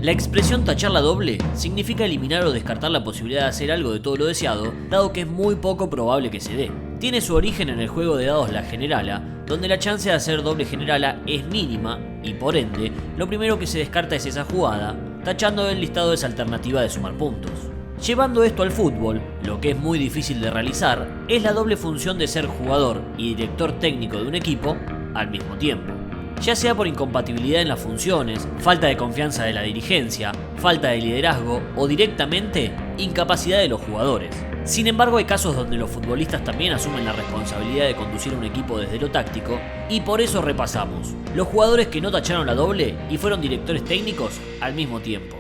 La expresión tachar la doble significa eliminar o descartar la posibilidad de hacer algo de todo lo deseado, dado que es muy poco probable que se dé. Tiene su origen en el juego de dados La Generala, donde la chance de hacer doble generala es mínima y por ende, lo primero que se descarta es esa jugada, tachando del listado esa alternativa de sumar puntos. Llevando esto al fútbol, lo que es muy difícil de realizar es la doble función de ser jugador y director técnico de un equipo al mismo tiempo. Ya sea por incompatibilidad en las funciones, falta de confianza de la dirigencia, falta de liderazgo o directamente incapacidad de los jugadores. Sin embargo, hay casos donde los futbolistas también asumen la responsabilidad de conducir un equipo desde lo táctico y por eso repasamos los jugadores que no tacharon la doble y fueron directores técnicos al mismo tiempo.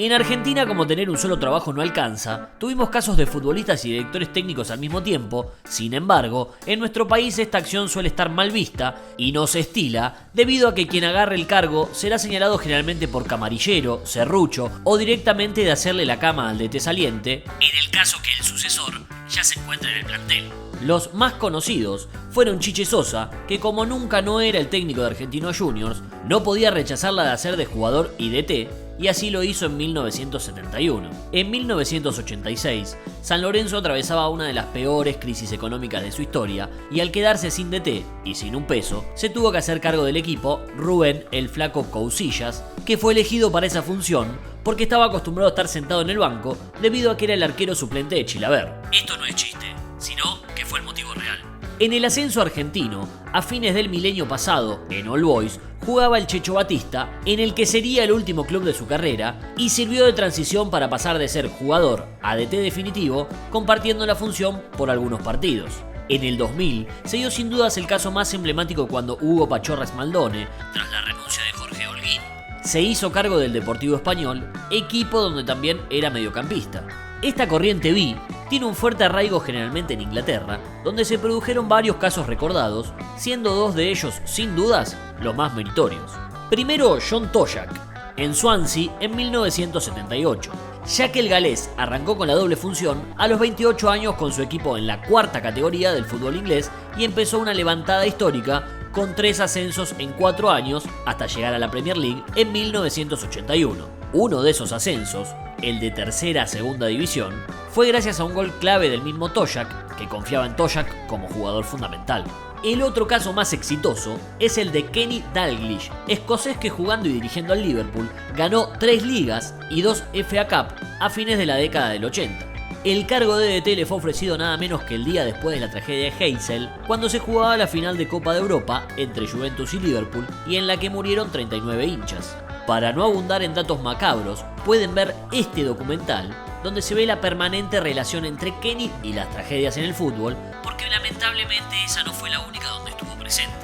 En Argentina, como tener un solo trabajo no alcanza, tuvimos casos de futbolistas y directores técnicos al mismo tiempo. Sin embargo, en nuestro país esta acción suele estar mal vista y no se estila, debido a que quien agarre el cargo será señalado generalmente por camarillero, serrucho o directamente de hacerle la cama al DT saliente, en el caso que el sucesor ya se encuentre en el plantel. Los más conocidos fueron Chiche Sosa, que como nunca no era el técnico de Argentinos Juniors, no podía rechazarla de hacer de jugador y DT, y así lo hizo en 1971. En 1986, San Lorenzo atravesaba una de las peores crisis económicas de su historia, y al quedarse sin DT y sin un peso, se tuvo que hacer cargo del equipo Rubén el Flaco Cousillas, que fue elegido para esa función porque estaba acostumbrado a estar sentado en el banco debido a que era el arquero suplente de Chilaver. Esto no es chiste, sino que fue el motivo real. En el ascenso argentino, a fines del milenio pasado, en All Boys, jugaba el Checho Batista, en el que sería el último club de su carrera, y sirvió de transición para pasar de ser jugador a DT definitivo, compartiendo la función por algunos partidos. En el 2000 se dio sin dudas el caso más emblemático cuando Hugo Pachorra Smaldone, tras la renuncia de Jorge Holguín, se hizo cargo del Deportivo Español, equipo donde también era mediocampista. Esta corriente B tiene un fuerte arraigo generalmente en Inglaterra, donde se produjeron varios casos recordados, siendo dos de ellos, sin dudas, los más meritorios. Primero, John Toshak, en Swansea en 1978, ya que el galés arrancó con la doble función a los 28 años con su equipo en la cuarta categoría del fútbol inglés y empezó una levantada histórica con 3 ascensos en 4 años hasta llegar a la Premier League en 1981. Uno de esos ascensos, el de tercera a segunda división, fue gracias a un gol clave del mismo Toshak, que confiaba en Toshak como jugador fundamental. El otro caso más exitoso es el de Kenny Dalglish, escocés que jugando y dirigiendo al Liverpool ganó 3 ligas y 2 FA Cup a fines de la década del 80. El cargo de DT le fue ofrecido nada menos que el día después de la tragedia de Heysel, cuando se jugaba la final de Copa de Europa entre Juventus y Liverpool y en la que murieron 39 hinchas. Para no abundar en datos macabros, pueden ver este documental donde se ve la permanente relación entre Kenny y las tragedias en el fútbol, porque lamentablemente esa no fue la única donde estuvo presente.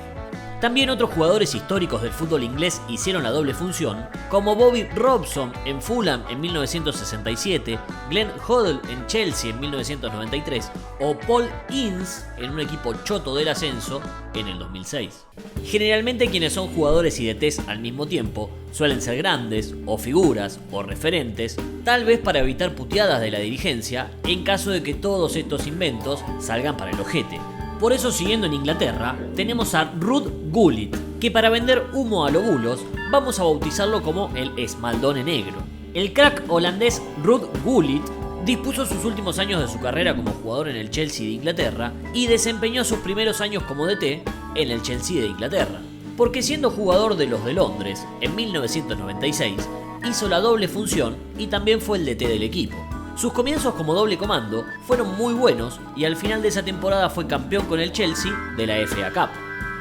También otros jugadores históricos del fútbol inglés hicieron la doble función, como Bobby Robson en Fulham en 1967, Glenn Hoddle en Chelsea en 1993 o Paul Ince en un equipo choto del ascenso en el 2006. Generalmente quienes son jugadores y DTs al mismo tiempo suelen ser grandes o figuras o referentes, tal vez para evitar puteadas de la dirigencia en caso de que todos estos inventos salgan para el ojete. Por eso, siguiendo en Inglaterra, tenemos a Ruud Gullit, que para vender humo a lobulos, vamos a bautizarlo como el Smaldone negro. El crack holandés Ruud Gullit dispuso sus últimos años de su carrera como jugador en el Chelsea de Inglaterra y desempeñó sus primeros años como DT en el Chelsea de Inglaterra. Porque siendo jugador de los de Londres en 1996, hizo la doble función y también fue el DT del equipo. Sus comienzos como doble comando fueron muy buenos y al final de esa temporada fue campeón con el Chelsea de la FA Cup.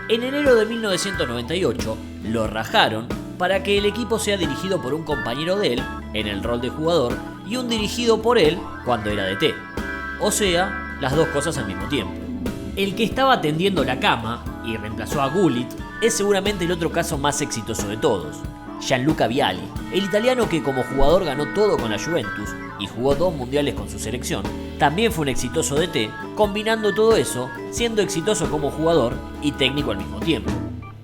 En enero de 1998 lo rajaron para que el equipo sea dirigido por un compañero de él en el rol de jugador y un dirigido por él cuando era DT. O sea, las dos cosas al mismo tiempo. El que estaba tendiendo la cama y reemplazó a Gullit es seguramente el otro caso más exitoso de todos. Gianluca Vialli, el italiano que como jugador ganó todo con la Juventus y jugó 2 mundiales con su selección, también fue un exitoso DT, combinando todo eso, siendo exitoso como jugador y técnico al mismo tiempo.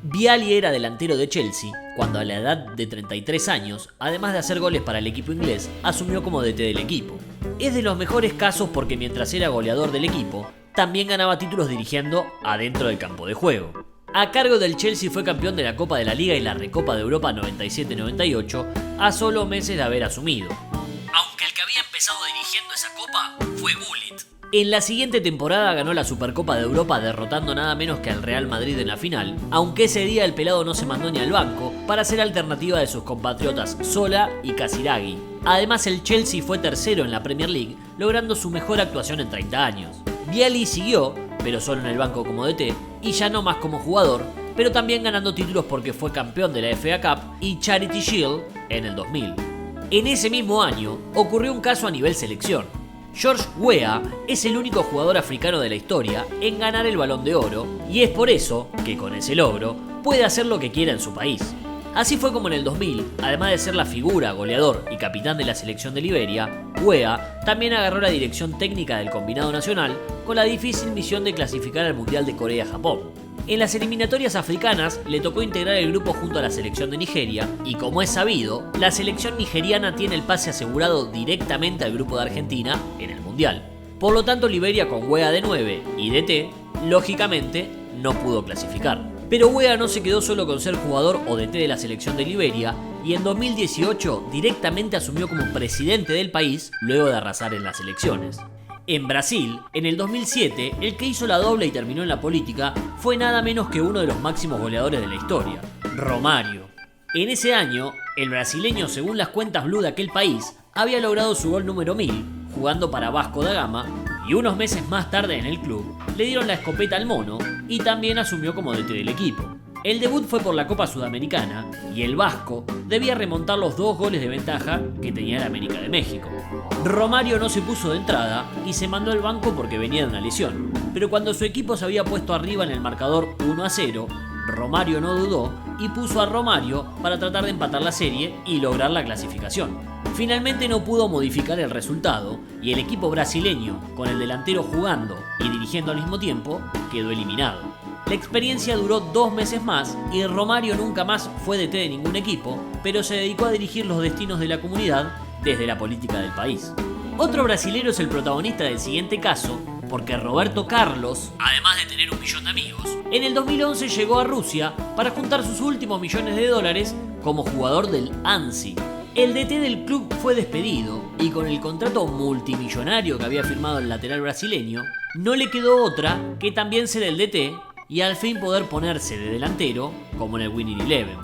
Vialli era delantero de Chelsea cuando a la edad de 33 años, además de hacer goles para el equipo inglés, asumió como DT del equipo. Es de los mejores casos porque mientras era goleador del equipo, también ganaba títulos dirigiendo adentro del campo de juego. A cargo del Chelsea fue campeón de la Copa de la Liga y la Recopa de Europa 97-98 a solo meses de haber asumido. Aunque el que había empezado dirigiendo esa copa fue Gullit. En la siguiente temporada ganó la Supercopa de Europa derrotando nada menos que al Real Madrid en la final, aunque ese día el pelado no se mandó ni al banco para ser alternativa de sus compatriotas Zola y Casiraghi. Además el Chelsea fue tercero en la Premier League, logrando su mejor actuación en 30 años. Vialli siguió, pero solo en el banco como DT, y ya no más como jugador, pero también ganando títulos porque fue campeón de la FA Cup y Charity Shield en el 2000. En ese mismo año ocurrió un caso a nivel selección. George Weah es el único jugador africano de la historia en ganar el Balón de Oro y es por eso que con ese logro puede hacer lo que quiera en su país. Así fue como en el 2000, además de ser la figura, goleador y capitán de la selección de Liberia, Weah también agarró la dirección técnica del combinado nacional con la difícil misión de clasificar al Mundial de Corea-Japón. En las eliminatorias africanas le tocó integrar el grupo junto a la selección de Nigeria y como es sabido, la selección nigeriana tiene el pase asegurado directamente al grupo de Argentina en el Mundial. Por lo tanto, Liberia con Weah de 9 y DT, lógicamente, no pudo clasificar. Pero Weah no se quedó solo con ser jugador o DT de la selección de Liberia y en 2018 directamente asumió como presidente del país luego de arrasar en las elecciones. En Brasil, en el 2007, el que hizo la doble y terminó en la política fue nada menos que uno de los máximos goleadores de la historia, Romário. En ese año, el brasileño, según las cuentas blue de aquel país, había logrado su gol número 1000, jugando para Vasco da Gama, y unos meses más tarde en el club, le dieron la escopeta al mono y también asumió como DT del equipo. El debut fue por la Copa Sudamericana y el Vasco debía remontar los 2 goles de ventaja que tenía el América de México. Romário no se puso de entrada y se mandó al banco porque venía de una lesión, pero cuando su equipo se había puesto arriba en el marcador 1-0, Romário no dudó y puso a Romário para tratar de empatar la serie y lograr la clasificación. Finalmente no pudo modificar el resultado y el equipo brasileño, con el delantero jugando y dirigiendo al mismo tiempo, quedó eliminado. La experiencia duró 2 meses más y Romário nunca más fue DT de ningún equipo, pero se dedicó a dirigir los destinos de la comunidad desde la política del país. Otro brasilero es el protagonista del siguiente caso, porque Roberto Carlos, además de tener 1 millón de amigos, en el 2011 llegó a Rusia para juntar sus últimos millones de dólares como jugador del ANSI. El DT del club fue despedido y con el contrato multimillonario que había firmado el lateral brasileño, no le quedó otra que también ser el DT y al fin poder ponerse de delantero como en el Winning Eleven.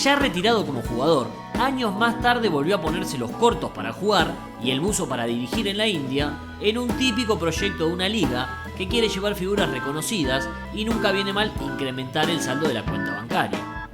Ya retirado como jugador, años más tarde volvió a ponerse los cortos para jugar y el buzo para dirigir en la India en un típico proyecto de una liga que quiere llevar figuras reconocidas y nunca viene mal incrementar el saldo de la cuenta bancaria.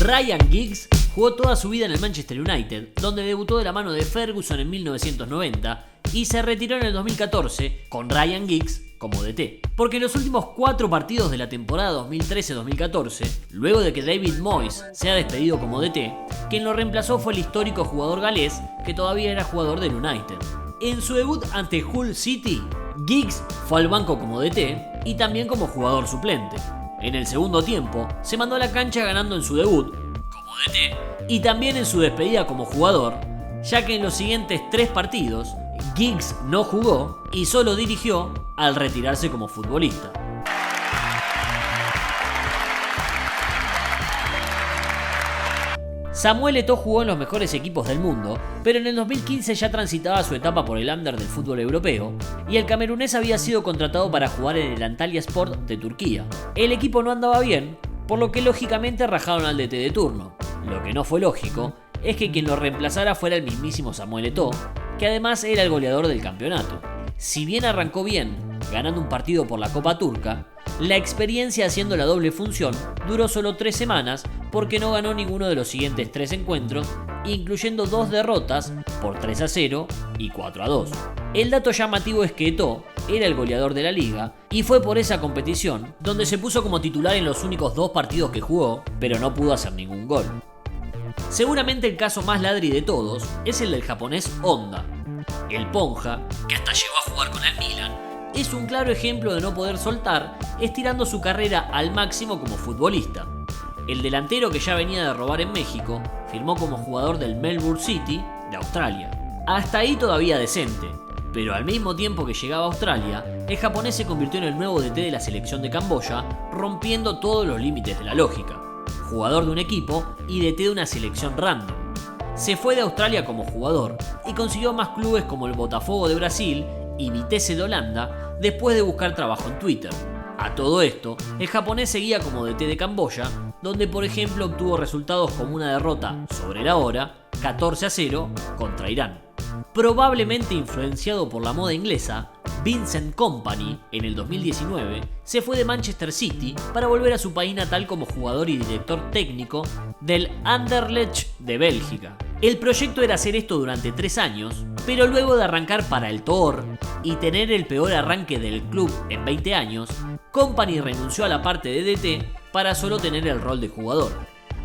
Ryan Giggs jugó toda su vida en el Manchester United, donde debutó de la mano de Ferguson en 1990 y se retiró en el 2014 con Ryan Giggs como DT. Porque en los últimos 4 partidos de la temporada 2013-2014, luego de que David Moyes sea despedido como DT, quien lo reemplazó fue el histórico jugador galés que todavía era jugador del United. En su debut ante Hull City, Giggs fue al banco como DT y también como jugador suplente. En el segundo tiempo, se mandó a la cancha ganando en su debut como DT y también en su despedida como jugador, ya que en los siguientes 3 partidos, Giggs no jugó y solo dirigió al retirarse como futbolista. Samuel Eto'o jugó en los mejores equipos del mundo, pero en el 2015 ya transitaba su etapa por el under del fútbol europeo y el camerunés había sido contratado para jugar en el Antalyaspor de Turquía. El equipo no andaba bien, por lo que lógicamente rajaron al DT de turno. Lo que no fue lógico es que quien lo reemplazara fuera el mismísimo Samuel Eto'o, que además era el goleador del campeonato. Si bien arrancó bien, ganando un partido por la Copa Turca, la experiencia haciendo la doble función duró solo 3 semanas porque no ganó ninguno de los siguientes 3 encuentros, incluyendo 2 derrotas por 3-0 y 4-2. El dato llamativo es que Eto'o era el goleador de la liga y fue por esa competición donde se puso como titular en los únicos 2 partidos que jugó, pero no pudo hacer ningún gol. Seguramente el caso más ladri de todos es el del japonés Honda. El Ponja, que hasta llegó a jugar con el Milan, es un claro ejemplo de no poder soltar, estirando su carrera al máximo como futbolista. El delantero, que ya venía de robar en México, firmó como jugador del Melbourne City de Australia. Hasta ahí todavía decente, Pero al mismo tiempo que llegaba a Australia, el japonés se convirtió en el nuevo DT de la selección de Camboya, rompiendo todos los límites de la lógica. Jugador de un equipo y DT de una selección random. Se fue de Australia como jugador y consiguió más clubes como el Botafogo de Brasil y Vitesse de Holanda después de buscar trabajo en Twitter. A todo esto, el japonés seguía como DT de Camboya, donde por ejemplo obtuvo resultados como una derrota sobre la hora, 14-0, contra Irán. Probablemente influenciado por la moda inglesa, Vincent Kompany, en el 2019, se fue de Manchester City para volver a su país natal como jugador y director técnico del Anderlecht de Bélgica. El proyecto era hacer esto durante 3 años, pero luego de arrancar para el Toor y tener el peor arranque del club en 20 años, Kompany renunció a la parte de DT para solo tener el rol de jugador.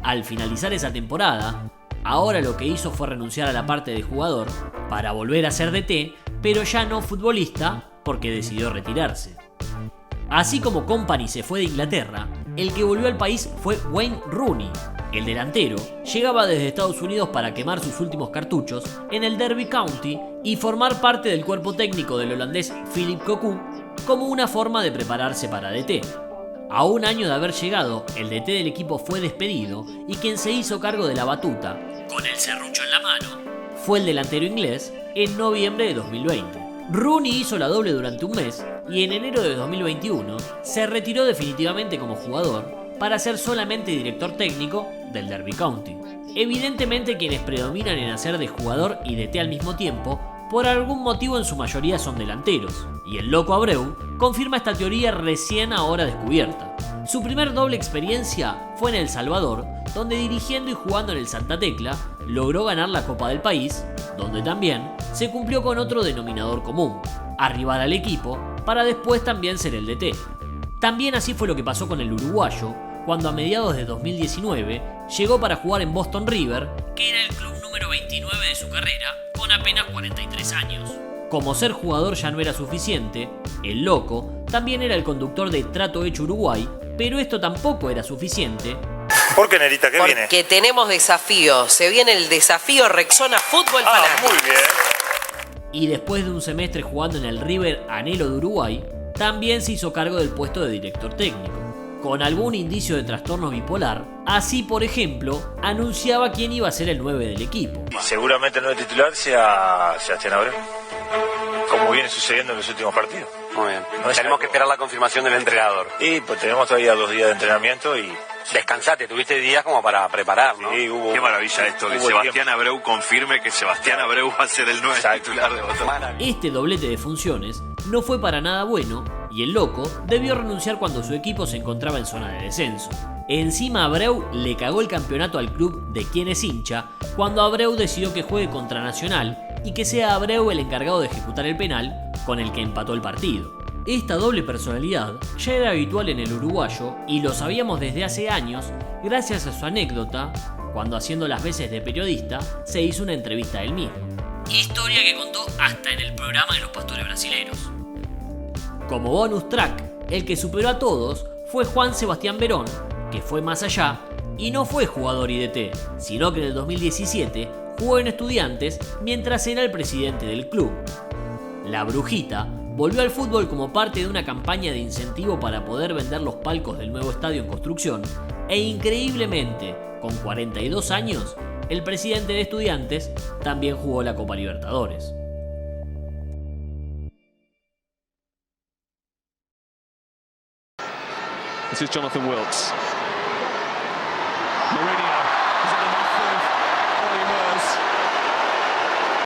Al finalizar esa temporada, ahora lo que hizo fue renunciar a la parte de jugador para volver a ser DT, pero ya no futbolista porque decidió retirarse. Así como Kompany se fue de Inglaterra, el que volvió al país fue Wayne Rooney. El delantero llegaba desde Estados Unidos para quemar sus últimos cartuchos en el Derby County y formar parte del cuerpo técnico del holandés Philip Cocu como una forma de prepararse para DT. A un año de haber llegado, el DT del equipo fue despedido y quien se hizo cargo de la batuta, con el serrucho en la mano, fue el delantero inglés en noviembre de 2020. Rooney hizo la doble durante un mes y en enero de 2021 se retiró definitivamente como jugador para ser solamente director técnico del Derby County. Evidentemente quienes predominan en hacer de jugador y DT al mismo tiempo, por algún motivo en su mayoría son delanteros, y el loco Abreu confirma esta teoría recién ahora descubierta. Su primer doble experiencia fue en El Salvador, donde dirigiendo y jugando en el Santa Tecla, logró ganar la Copa del País, donde también se cumplió con otro denominador común, arribar al equipo para después también ser el DT. También así fue lo que pasó con el uruguayo, cuando a mediados de 2019 llegó para jugar en Boston River, que era el club número 29 de su carrera, con apenas 43 años. Como ser jugador ya no era suficiente, el loco también era el conductor de Trato Hecho Uruguay, pero esto tampoco era suficiente. ¿Por qué, Nerita? ¿Qué viene? Porque tenemos desafío. Se viene el desafío Rexona Fútbol Fanático. Muy bien. Y después de un semestre jugando en el River Anhelo de Uruguay, también se hizo cargo del puesto de director técnico, con algún indicio de trastorno bipolar. Así, por ejemplo, anunciaba quién iba a ser el 9 del equipo. Seguramente el 9 titular sea Sebastián Abreu, como viene sucediendo en los últimos partidos. Muy bien. No es Tenemos algo... que esperar la confirmación del entrenador. Y pues tenemos todavía 2 días de entrenamiento y... Descansate, tuviste días como para preparar, ¿no? Sí, Qué maravilla esto, que Sebastián Abreu confirme que Sebastián Abreu va a ser el 9 titular de Boston. Este doblete de funciones no fue para nada bueno y el loco debió renunciar cuando su equipo se encontraba en zona de descenso. Encima Abreu le cagó el campeonato al club de quien es hincha cuando Abreu decidió que juegue contra Nacional y que sea Abreu el encargado de ejecutar el penal con el que empató el partido. Esta doble personalidad ya era habitual en el uruguayo y lo sabíamos desde hace años gracias a su anécdota cuando, haciendo las veces de periodista, se hizo una entrevista a él mismo. Historia que contó hasta en el programa de los Pastores Brasileros. Como bonus track, el que superó a todos fue Juan Sebastián Verón, que fue más allá y no fue jugador y DT, sino que en el 2017 jugó en Estudiantes mientras era el presidente del club. La Brujita volvió al fútbol como parte de una campaña de incentivo para poder vender los palcos del nuevo estadio en construcción e increíblemente, con 42 años, el presidente de Estudiantes también jugó la Copa Libertadores. This is Jonathan Wilkes. Mourinho.